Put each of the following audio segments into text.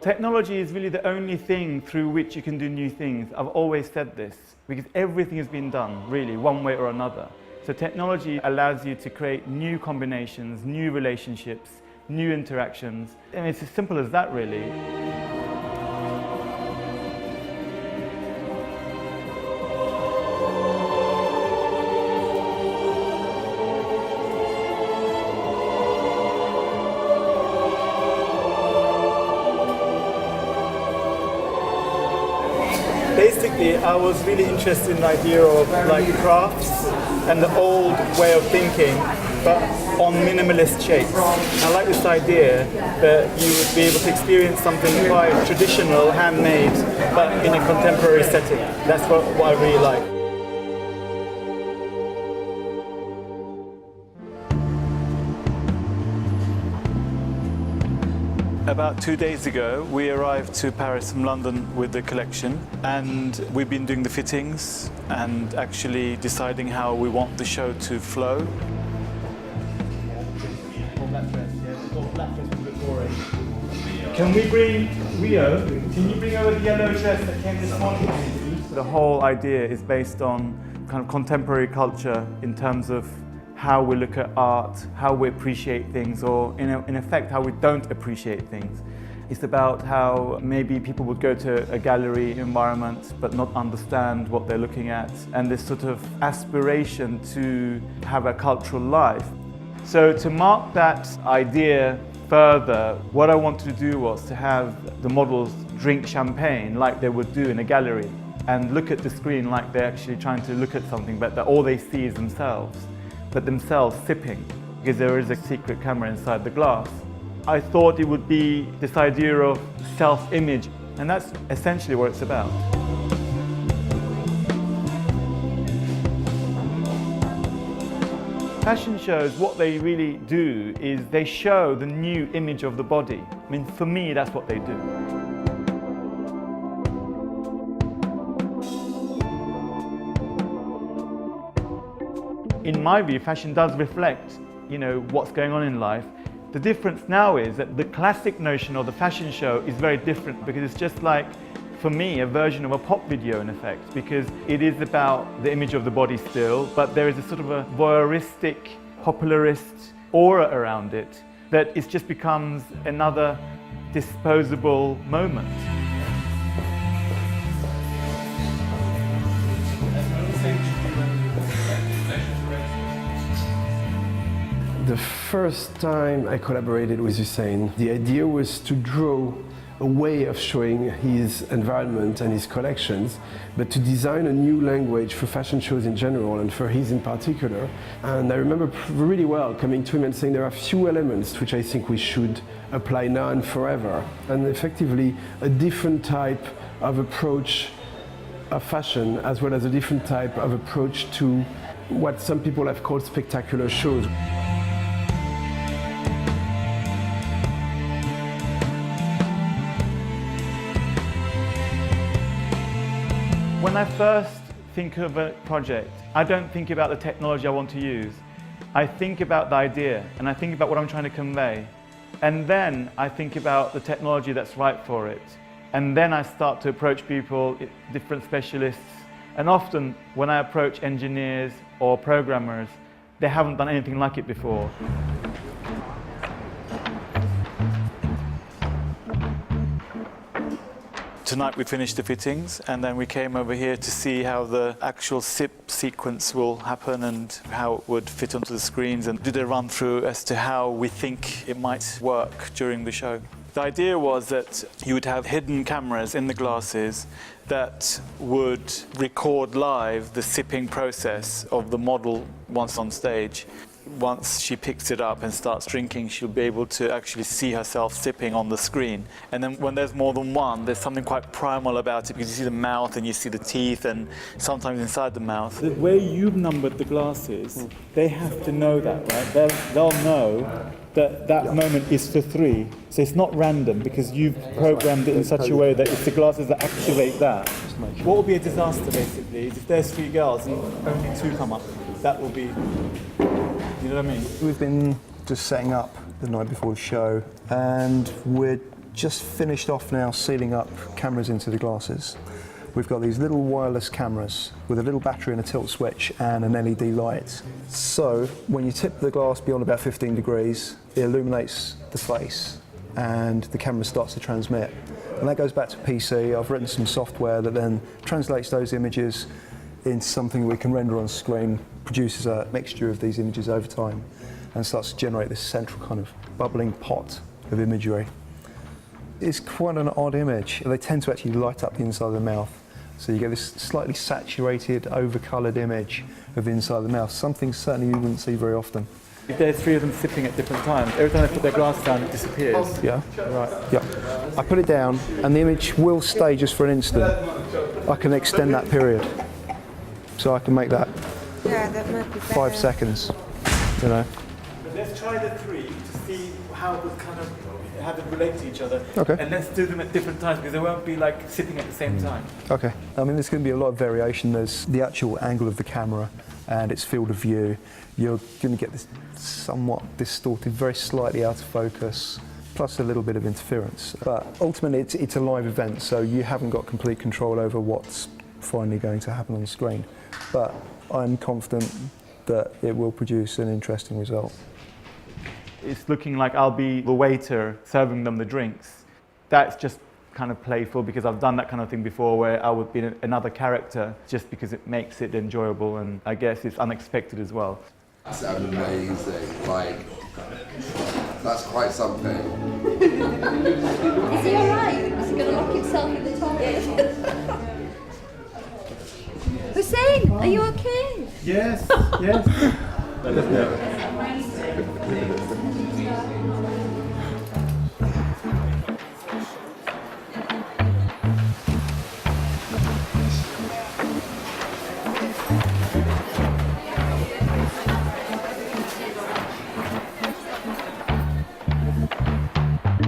technology is really the only thing through which you can do new things. I've always said this, because everything has been done, really, one way or another. So technology allows you to create new combinations, new relationships, new interactions. I mean, it's as simple as that, really. Basically, I was really interested in the idea of like crafts and the old way of thinking, but on minimalist shapes. I like this idea that you would be able to experience something quite traditional, handmade, but in a contemporary setting. That's what I really like. About 2 days ago, we arrived to Paris from London with the collection, and we've been doing the fittings and actually deciding how we want the show to flow. Can we bring Rio? Can you bring over the yellow dress that came this morning? The whole idea is based on kind of contemporary culture in terms of how we look at art, how we appreciate things, or in effect, how we don't appreciate things. It's about how maybe people would go to a gallery environment but not understand what they're looking at, and this sort of aspiration to have a cultural life. So to mark that idea further, what I wanted to do was to have the models drink champagne like they would do in a gallery and look at the screen like they're actually trying to look at something, but that all they see is themselves. But themselves sipping, because there is a secret camera inside the glass. I thought it would be this idea of self-image, and that's essentially what it's about. Fashion shows, what they really do is they show the new image of the body. I mean, for me, that's what they do. In my view, fashion does reflect, what's going on in life. The difference now is that the classic notion of the fashion show is very different, because it's just like, for me, a version of a pop video in effect, because it is about the image of the body still, but there is a sort of a voyeuristic, popularist aura around it that it just becomes another disposable moment. The first time I collaborated with Hussein, the idea was to draw a way of showing his environment and his collections, but to design a new language for fashion shows in general and for his in particular. And I remember really well coming to him and saying there are few elements which I think we should apply now and forever. And effectively a different type of approach of fashion, as well as a different type of approach to what some people have called spectacular shows. When I first think of a project, I don't think about the technology I want to use. I think about the idea, and I think about what I'm trying to convey. And then I think about the technology that's right for it. And then I start to approach people, different specialists. And often when I approach engineers or programmers, they haven't done anything like it before. Tonight we finished the fittings, and then we came over here to see how the actual sip sequence will happen and how it would fit onto the screens, and did a run through as to how we think it might work during the show. The idea was that you would have hidden cameras in the glasses that would record live the sipping process of the model once on stage. Once she picks it up and starts drinking, she'll be able to actually see herself sipping on the screen. And then when there's more than one, there's something quite primal about it, because you see the mouth and you see the teeth and sometimes inside the mouth. The way you've numbered the glasses, they have to know that, right? They'll know that that moment is for 3. So it's not random, because you've programmed it in such a way that it's the glasses that activate that. What would be a disaster, basically, is if there's 3 girls and only 2 come up. That will be... You know what I mean? We've been just setting up the night before the show, and we're just finished off now sealing up cameras into the glasses. We've got these little wireless cameras with a little battery and a tilt switch and an LED light. So when you tip the glass beyond about 15 degrees, it illuminates the face and the camera starts to transmit. And that goes back to PC. I've written some software that then translates those images into something we can render on screen, produces a mixture of these images over time, and starts to generate this central kind of bubbling pot of imagery. It's quite an odd image. They tend to actually light up the inside of the mouth. So you get this slightly saturated, over-coloured image of the inside of the mouth, something certainly you wouldn't see very often. If there's three of them sipping at different times, every time they put their glass down, it disappears. Yeah. Right. Yeah. I put it down, and the image will stay just for an instant. I can extend that period. So I can make that, that might be 5 seconds, you know. But let's try the three to see how they relate to each other. Okay. And let's do them at different times because they won't be like sipping at the same time. Okay. I mean, there's going to be a lot of variation. There's the actual angle of the camera and its field of view. You're going to get this somewhat distorted, very slightly out of focus, plus a little bit of interference. But ultimately, it's a live event, so you haven't got complete control over what's finally going to happen on the screen. But I'm confident that it will produce an interesting result. It's looking like I'll be the waiter serving them the drinks. That's just kind of playful because I've done that kind of thing before where I would be another character just because it makes it enjoyable, and I guess it's unexpected as well. That's amazing, like, that's quite something. Is he alright? Is he going to lock himself in the toilet? Hussein, are you okay? Yes, yes.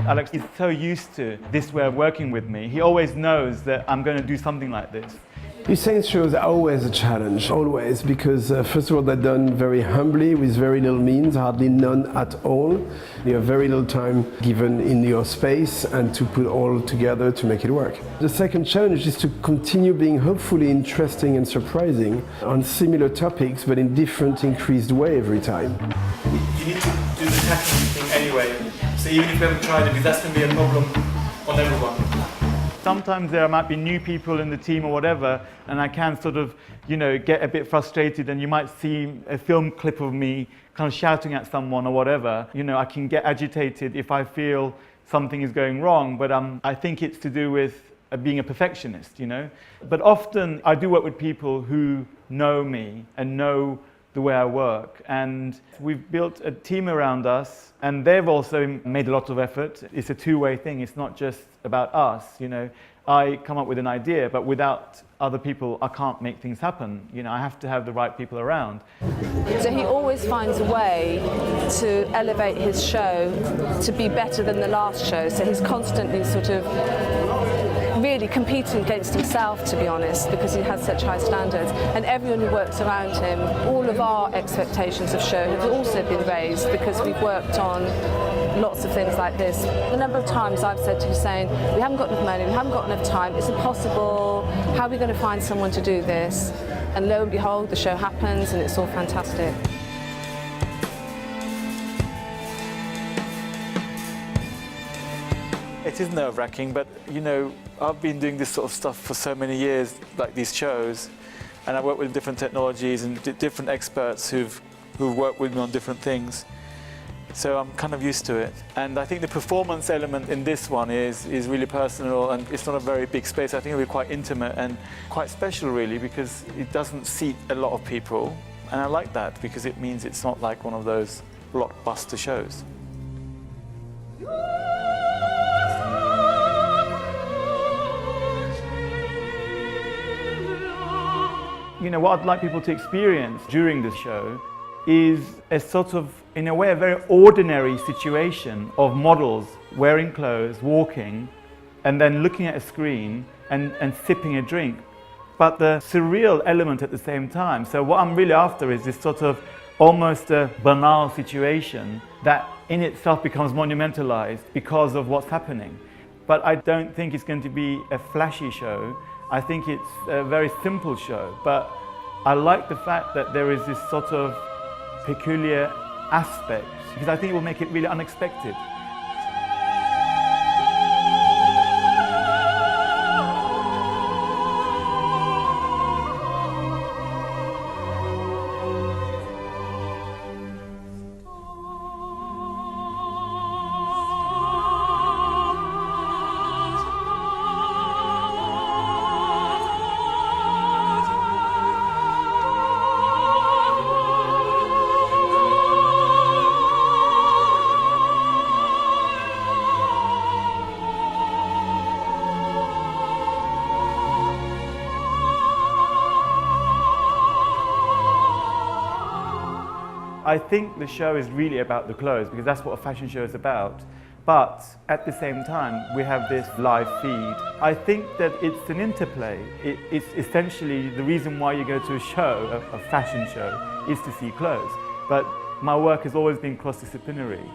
Alex is so used to this way of working with me. He always knows that I'm going to do something like this. Hussein's shows are always a challenge, always, because first of all, they're done very humbly with very little means, hardly none at all. You have very little time given in your space and to put all together to make it work. The second challenge is to continue being hopefully interesting and surprising on similar topics, but in different, increased way every time. You need to do the tackling thing anyway. So even if we haven't tried it, because that's going to be a problem on everyone. Sometimes there might be new people in the team or whatever, and I can sort of, get a bit frustrated, and you might see a film clip of me kind of shouting at someone or whatever. I can get agitated if I feel something is going wrong, but I think it's to do with being a perfectionist, But often I do work with people who know me and know the way I work, and we've built a team around us, and they've also made a lot of effort. It's a two-way thing. It's not just about us, I come up with an idea, but without other people I can't make things happen. I have to have the right people around. So he always finds a way to elevate his show to be better than the last show, so he's constantly sort of really competing against himself, to be honest, because he has such high standards. And everyone who works around him, all of our expectations of show have also been raised because we've worked on lots of things like this. The number of times I've said to Hussein, we haven't got enough money, we haven't got enough time, it's impossible, how are we going to find someone to do this? And lo and behold, the show happens and it's all fantastic. It is nerve-wracking, but I've been doing this sort of stuff for so many years, like these shows, and I work with different technologies and different experts who've worked with me on different things. So I'm kind of used to it. And I think the performance element in this one is really personal, and it's not a very big space. I think it'll be quite intimate and quite special, really, because it doesn't seat a lot of people. And I like that because it means it's not like one of those blockbuster shows. What I'd like people to experience during this show is a sort of, in a way, a very ordinary situation of models wearing clothes, walking, and then looking at a screen and sipping a drink, but the surreal element at the same time. So what I'm really after is this sort of almost a banal situation that in itself becomes monumentalized because of what's happening. But I don't think it's going to be a flashy show. I think it's a very simple show, but I like the fact that there is this sort of peculiar aspect, because I think it will make it really unexpected. I think the show is really about the clothes because that's what a fashion show is about. But at the same time, we have this live feed. I think that it's an interplay. It's essentially the reason why you go to a show, a fashion show, is to see clothes. But my work has always been cross-disciplinary.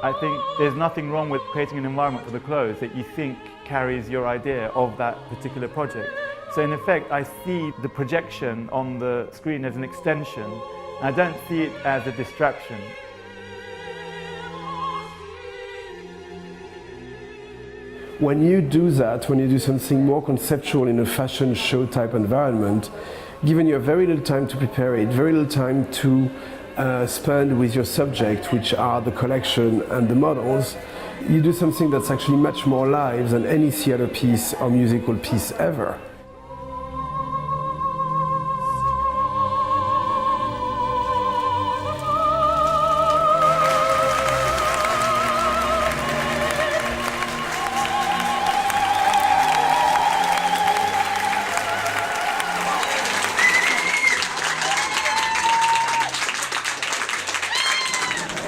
I think there's nothing wrong with creating an environment for the clothes that you think carries your idea of that particular project. So in effect, I see the projection on the screen as an extension. I don't see it as a distraction. When you do that, when you do something more conceptual in a fashion show type environment, given you have very little time to prepare it, very little time to spend with your subject, which are the collection and the models, you do something that's actually much more live than any theater piece or musical piece ever.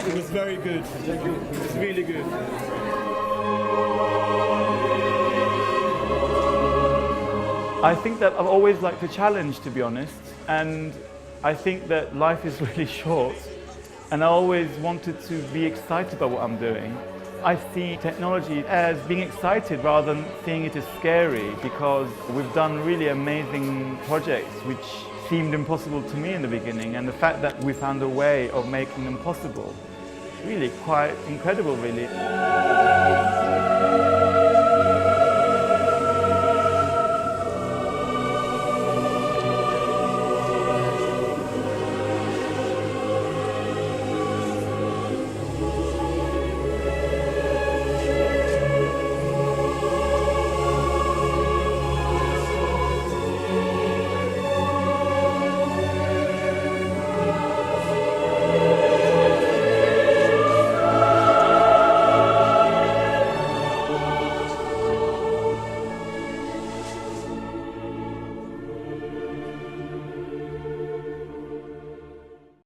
It was very good. It was really good. I think that I've always liked a challenge, to be honest, and I think that life is really short, and I always wanted to be excited about what I'm doing. I see technology as being excited rather than seeing it as scary, because we've done really amazing projects which seemed impossible to me in the beginning, and the fact that we found a way of making them possible, really quite incredible, really.